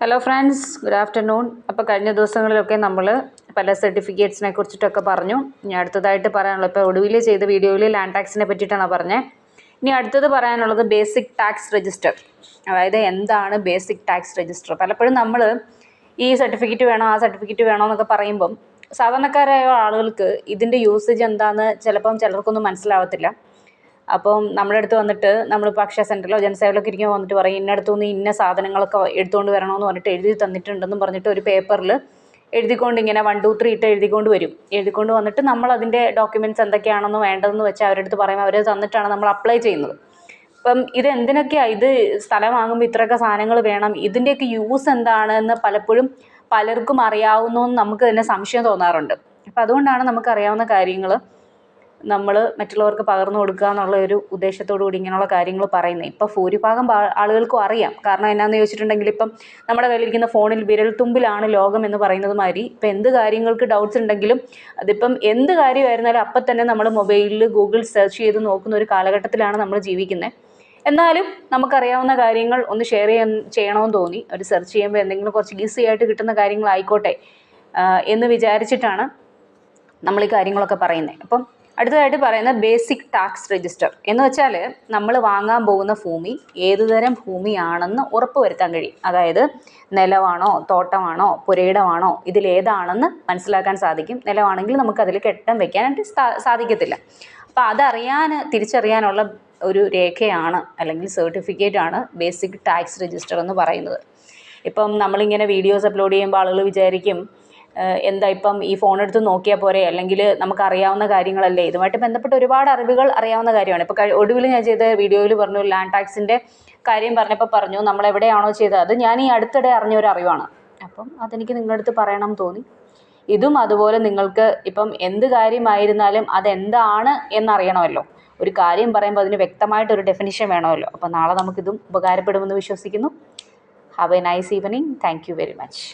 Hello friends, good afternoon. അപ്പോൾ കഴിഞ്ഞ ദിവസങ്ങളിലൊക്കെ നമ്മൾ പല സർട്ടിഫിക്കറ്റ്സിനെ കുറിച്ചിട്ടൊക്കെ പറഞ്ഞു. ഇനി അടുത്തതായിട്ട് പറയാനുള്ളത്, ഇപ്പോൾ ഒടുവിൽ ചെയ്ത വീഡിയോയിൽ ലാൻഡ് ടാക്സിനെ പറ്റിയിട്ടാണ് പറഞ്ഞത്. ഇനി അടുത്തത് പറയാനുള്ളത് ബേസിക് ടാക്സ് രജിസ്റ്റർ. അതായത് എന്താണ് ബേസിക് ടാക്സ് രജിസ്റ്റർ? പലപ്പോഴും നമ്മൾ ഈ സർട്ടിഫിക്കറ്റ് വേണോ ആ സർട്ടിഫിക്കറ്റ് വേണോ എന്നൊക്കെ പറയുമ്പം സാധാരണക്കാരായ ആളുകൾക്ക് ഇതിൻ്റെ യൂസേജ് എന്താണെന്ന് ചിലപ്പം ചിലർക്കൊന്നും മനസ്സിലാവത്തില്ല. അപ്പം നമ്മുടെ അടുത്ത് വന്നിട്ട് നമ്മളിപ്പോൾ അക്ഷയ സെൻറ്ററിലോ ജനസേവയിലൊക്കെ ഇരിക്കുമ്പോൾ വന്നിട്ട് പറയും ഇന്നടത്തുനിന്ന് ഇന്ന സാധനങ്ങളൊക്കെ എടുത്തുകൊണ്ട് വരണമെന്ന് പറഞ്ഞിട്ട് എഴുതി തന്നിട്ടുണ്ടെന്നും പറഞ്ഞിട്ട് ഒരു പേപ്പറിൽ എഴുതിക്കൊണ്ട് ഇങ്ങനെ 1 2 3 ഇട്ട് എഴുതിക്കൊണ്ട് വരും. എഴുതിക്കൊണ്ട് വന്നിട്ട് നമ്മൾ അതിൻ്റെ ഡോക്യുമെൻറ്റ്സ് എന്തൊക്കെയാണെന്ന് വേണ്ടതെന്ന് വെച്ചാൽ അവരുടെ അടുത്ത് പറയുമ്പോൾ അവർ തന്നിട്ടാണ് നമ്മൾ അപ്ലൈ ചെയ്യുന്നത്. അപ്പം ഇത് എന്തിനൊക്കെയാണ്, ഇത് സ്ഥലം വാങ്ങുമ്പോൾ ഇത്രയൊക്കെ സാധനങ്ങൾ വേണം, ഇതിൻ്റെയൊക്കെ യൂസ് എന്താണെന്ന് പലപ്പോഴും പലർക്കും അറിയാവുന്നതെന്ന് നമുക്ക് തന്നെ സംശയം തോന്നാറുണ്ട്. അപ്പം അതുകൊണ്ടാണ് നമുക്കറിയാവുന്ന കാര്യങ്ങൾ നമ്മൾ മറ്റുള്ളവർക്ക് പകർന്നു കൊടുക്കുക എന്നുള്ള ഒരു ഉദ്ദേശത്തോടു കൂടി ഇങ്ങനെയുള്ള കാര്യങ്ങൾ പറയുന്നത്. ഇപ്പോൾ ഭൂരിഭാഗം ആളുകൾക്കും അറിയാം. കാരണം എന്നാന്ന് ചോദിച്ചിട്ടുണ്ടെങ്കിൽ ഇപ്പം നമ്മുടെ കയ്യിലിരിക്കുന്ന ഫോണിൽ വിരൽത്തുമ്പിലാണ് ലോകം എന്ന് പറയുന്നത് മാതിരി ഇപ്പം എന്ത് കാര്യങ്ങൾക്ക് ഡൗട്ട്സ് ഉണ്ടെങ്കിലും അതിപ്പം എന്ത് കാര്യമായിരുന്നാലും അപ്പം തന്നെ നമ്മൾ മൊബൈലിൽ ഗൂഗിൾ സെർച്ച് ചെയ്ത് നോക്കുന്ന ഒരു കാലഘട്ടത്തിലാണ് നമ്മൾ ജീവിക്കുന്നത്. എന്നാലും നമുക്കറിയാവുന്ന കാര്യങ്ങൾ ഒന്ന് ഷെയർ ചെയ്യണമെന്ന് തോന്നി. ഒരു സെർച്ച് ചെയ്യുമ്പോൾ എന്തെങ്കിലും കുറച്ച് ഈസി ആയിട്ട് കിട്ടുന്ന കാര്യങ്ങളായിക്കോട്ടെ എന്ന് വിചാരിച്ചിട്ടാണ് നമ്മൾ ഈ കാര്യങ്ങളൊക്കെ പറയുന്നത്. അപ്പം അടുത്തതായിട്ട് പറയുന്ന ബേസിക് ടാക്സ് രജിസ്റ്റർ എന്ന് വെച്ചാൽ നമ്മൾ വാങ്ങാൻ പോകുന്ന ഭൂമി ഏതുതരം ഭൂമിയാണെന്ന് ഉറപ്പ് വരുത്താൻ കഴിയും. അതായത് നിലമാണോ, തോട്ടമാണോ, പുരയിടമാണോ, ഇതിലേതാണെന്ന് മനസ്സിലാക്കാൻ സാധിക്കും. നിലമാണെങ്കിൽ നമുക്കതിൽ കെട്ടിടം വെക്കാനായിട്ട് സാധിക്കത്തില്ല. അപ്പോൾ തിരിച്ചറിയാനുള്ള ഒരു രേഖയാണ് അല്ലെങ്കിൽ സർട്ടിഫിക്കറ്റ് ആണ് ബേസിക് ടാക്സ് രജിസ്റ്റർ എന്ന് പറയുന്നത്. ഇപ്പം നമ്മളിങ്ങനെ വീഡിയോസ് അപ്ലോഡ് ചെയ്യുമ്പോൾ ആളുകൾ വിചാരിക്കും എന്താ ഇപ്പം ഈ ഫോൺ എടുത്ത് നോക്കിയാൽ പോരെ, അല്ലെങ്കിൽ നമുക്കറിയാവുന്ന കാര്യങ്ങളല്ലേ. ഇതുമായിട്ട് ബന്ധപ്പെട്ട് ഒരുപാട് അറിവുകൾ അറിയാവുന്ന കാര്യമാണ്. ഇപ്പോൾ ഒടുവിൽ ഞാൻ ചെയ്ത വീഡിയോയിൽ പറഞ്ഞു ലാൻഡ് ടാക്സിൻ്റെ കാര്യം പറഞ്ഞപ്പോൾ പറഞ്ഞു നമ്മളെവിടെയാണോ ചെയ്തത് അത് ഞാൻ ഈ അടുത്തിടെ അറിഞ്ഞ ഒരു അറിവാണ്. അപ്പം അതെനിക്ക് നിങ്ങളുടെ അടുത്ത് പറയണം തോന്നി. ഇതും അതുപോലെ നിങ്ങൾക്ക് ഇപ്പം എന്ത് കാര്യമായിരുന്നാലും അതെന്താണ് എന്നറിയണമല്ലോ. ഒരു കാര്യം പറയുമ്പോൾ അതിന് വ്യക്തമായിട്ടൊരു ഡെഫിനിഷൻ വേണമല്ലോ. അപ്പോൾ നാളെ നമുക്കിതും ഉപകാരപ്പെടുമെന്ന് വിശ്വസിക്കുന്നു. Have A nice evening. Thank you very much.